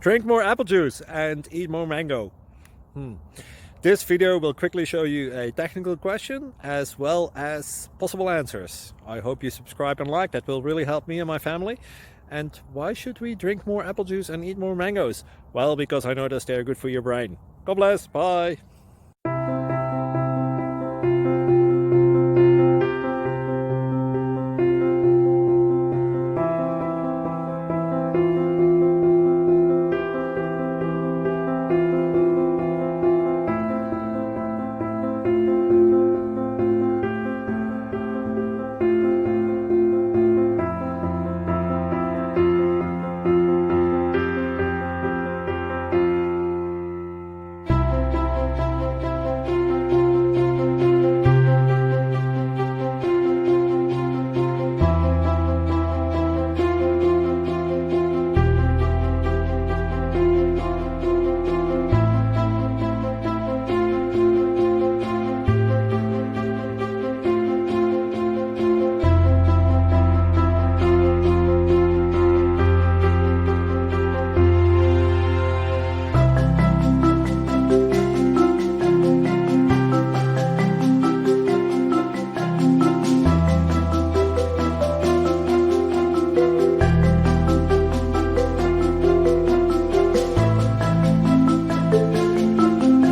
Drink more apple juice and eat more mango. This video will quickly show you a technical question as well as possible answers. I hope you subscribe and like, that will really help me and my family. And why should we drink more apple juice and eat more mangoes? Well, because I noticed they're good for your brain. God bless, bye!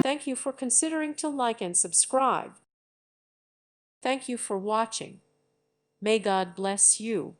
Thank you for considering to like and subscribe. Thank you for watching. May God bless you.